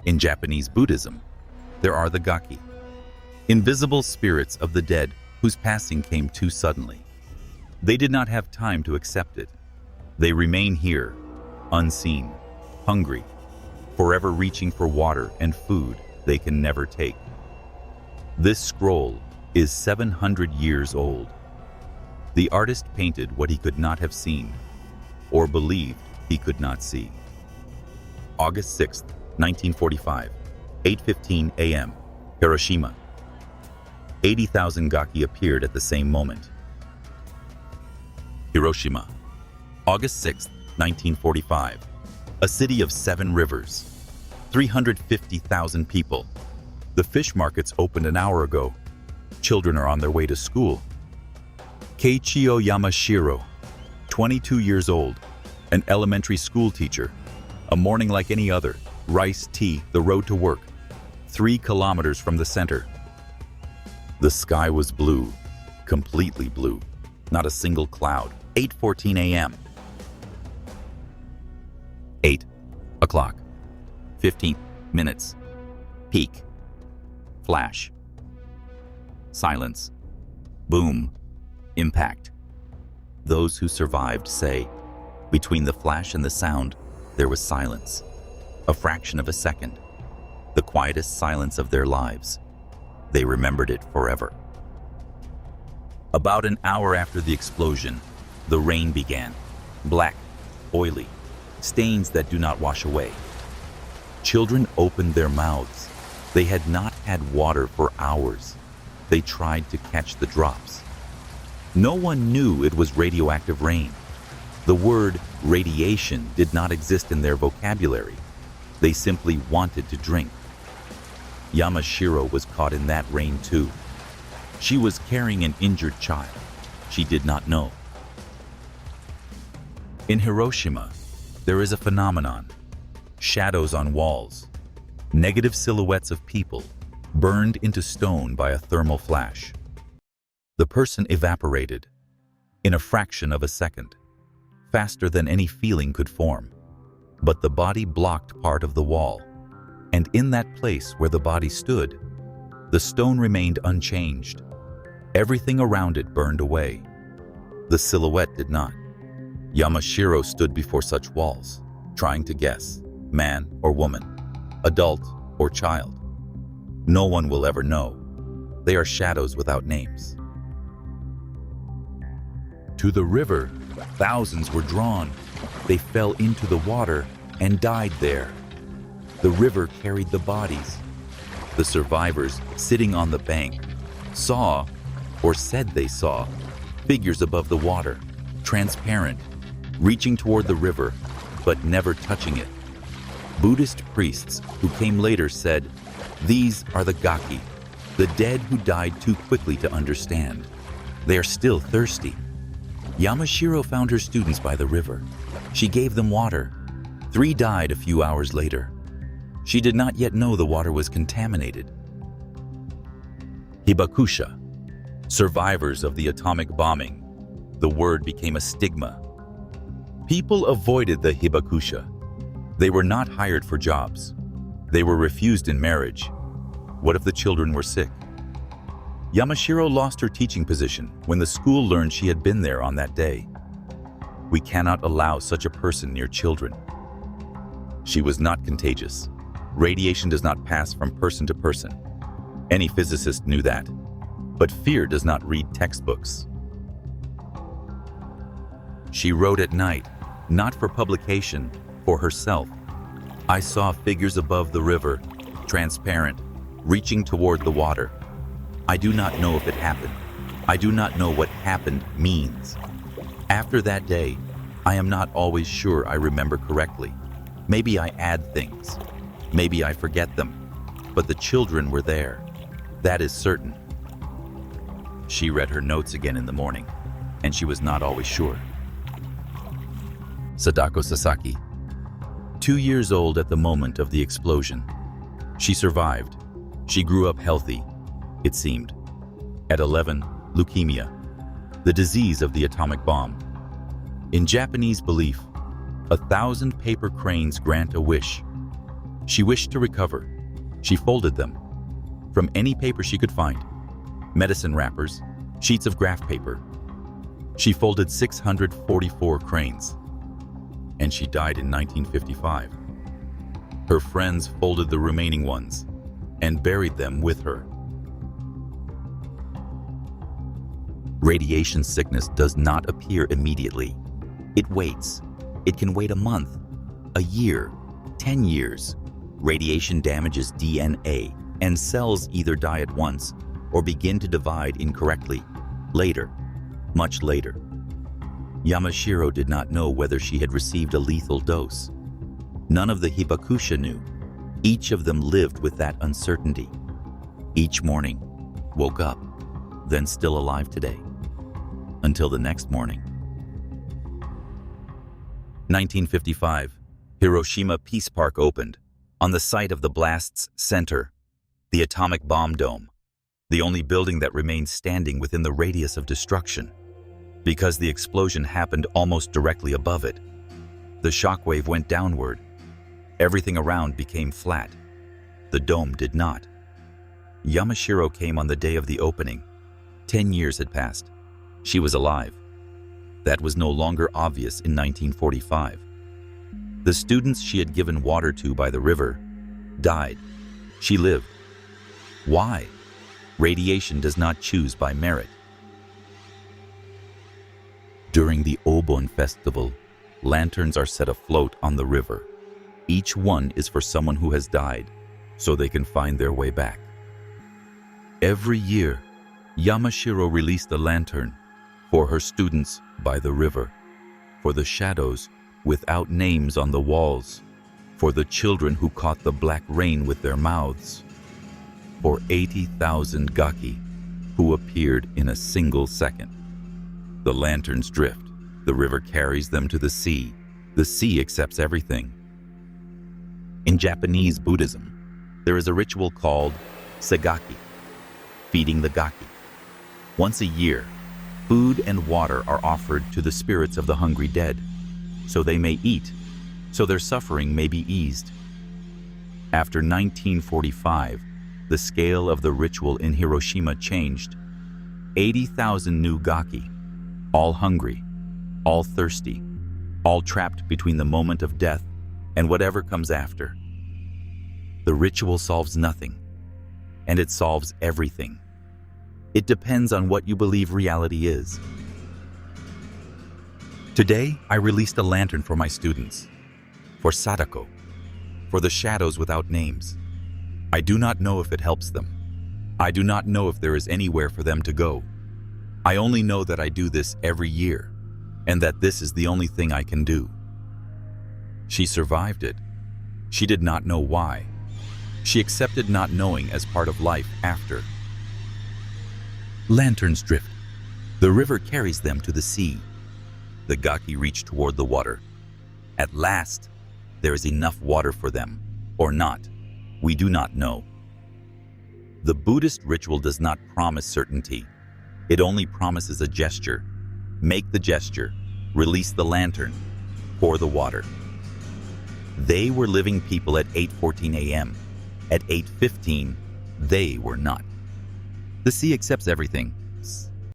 In Japanese Buddhism, there are the gaki, invisible spirits of the dead whose passing came too suddenly. They did not have time to accept it. They remain here, unseen, hungry, forever reaching for water and food they can never take. This scroll is 700 years old. The artist painted what he could not have seen, or believed he could not see. August 6, 1945, 8:15 a.m., Hiroshima. 80,000 gaki appeared at the same moment. Hiroshima, August 6, 1945, a city of 7 rivers, 350,000 people. The fish markets opened an hour ago. Children are on their way to school. Keiichio Yamashiro, 22 years old, an elementary school teacher. A morning like any other, rice tea, the road to work, 3 kilometers from the center. The sky was blue, completely blue, not a single cloud. 8:14 a.m. 8 o'clock, 15 minutes, peak, flash, silence, boom, impact. Those who survived say, between the flash and the sound, there was silence, a fraction of a second, the quietest silence of their lives. They remembered it forever. About an hour after the explosion, the rain began, black, oily, stains that do not wash away. Children opened their mouths. They had not had water for hours. They tried to catch the drops. No one knew it was radioactive rain. The word radiation did not exist in their vocabulary. They simply wanted to drink. Yamashiro was caught in that rain too. She was carrying an injured child. She did not know. In Hiroshima, there is a phenomenon: shadows on walls, negative silhouettes of people burned into stone by a thermal flash. The person evaporated in a fraction of a second, faster than any feeling could form. But the body blocked part of the wall, and in that place where the body stood, the stone remained unchanged. Everything around it burned away. The silhouette did not. Yamashiro stood before such walls, trying to guess, man or woman, adult or child. No one will ever know. They are shadows without names. To the river, thousands were drawn. They fell into the water and died there. The river carried the bodies. The survivors, sitting on the bank, saw, or said they saw, figures above the water, transparent, reaching toward the river, but never touching it. Buddhist priests who came later said, "These are the gaki, the dead who died too quickly to understand. They are still thirsty." Yamashiro found her students by the river. She gave them water. 3 died a few hours later. She did not yet know the water was contaminated. Hibakusha, survivors of the atomic bombing. The word became a stigma. People avoided the hibakusha. They were not hired for jobs. They were refused in marriage. What if the children were sick? Yamashiro lost her teaching position when the school learned she had been there on that day. We cannot allow such a person near children. She was not contagious. Radiation does not pass from person to person. Any physicist knew that. But fear does not read textbooks. She wrote at night, not for publication, for herself. I saw figures above the river, transparent, reaching toward the water. I do not know if it happened. I do not know what happened means. After that day, I am not always sure I remember correctly. Maybe I add things. Maybe I forget them. But the children were there. That is certain. She read her notes again in the morning, and she was not always sure. Sadako Sasaki, 2 years old at the moment of the explosion. She survived. She grew up healthy, it seemed. At 11, leukemia, the disease of the atomic bomb. In Japanese belief, 1,000 paper cranes grant a wish. She wished to recover. She folded them from any paper she could find. Medicine wrappers, sheets of graph paper. She folded 644 cranes. And she died in 1955. Her friends folded the remaining ones and buried them with her. Radiation sickness does not appear immediately. It waits. It can wait a month, a year, 10 years. Radiation damages DNA, and cells either die at once or begin to divide incorrectly, later, much later. Yamashiro did not know whether she had received a lethal dose. None of the Hibakusha knew. Each of them lived with that uncertainty. Each morning, woke up, then still alive today. Until the next morning. 1955, Hiroshima Peace Park opened, on the site of the blast's center, the atomic bomb dome, the only building that remained standing within the radius of destruction. Because the explosion happened almost directly above it, the shockwave went downward. Everything around became flat. The dome did not. Yamashiro came on the day of the opening. 10 years had passed. She was alive. That was no longer obvious in 1945. The students she had given water to by the river died. She lived. Why? Radiation does not choose by merit. During the Obon festival, lanterns are set afloat on the river. Each one is for someone who has died, so they can find their way back. Every year, Yamashiro released a lantern for her students by the river, for the shadows without names on the walls, for the children who caught the black rain with their mouths, for 80,000 gaki who appeared in a single second. The lanterns drift. The river carries them to the sea. The sea accepts everything. In Japanese Buddhism, there is a ritual called segaki, feeding the gaki. Once a year, food and water are offered to the spirits of the hungry dead, so they may eat, so their suffering may be eased. After 1945, the scale of the ritual in Hiroshima changed. 80,000 new gaki, all hungry, all thirsty, all trapped between the moment of death and whatever comes after. The ritual solves nothing, and it solves everything. It depends on what you believe reality is. Today, I released a lantern for my students, for Sadako, for the shadows without names. I do not know if it helps them. I do not know if there is anywhere for them to go. I only know that I do this every year, and that this is the only thing I can do. She survived it. She did not know why. She accepted not knowing as part of life after. Lanterns drift. The river carries them to the sea. The gaki reach toward the water. At last, there is enough water for them, or not. We do not know. The Buddhist ritual does not promise certainty. It only promises a gesture. Make the gesture, release the lantern, pour the water. They were living people at 8:14 a.m. At 8:15, they were not. The sea accepts everything.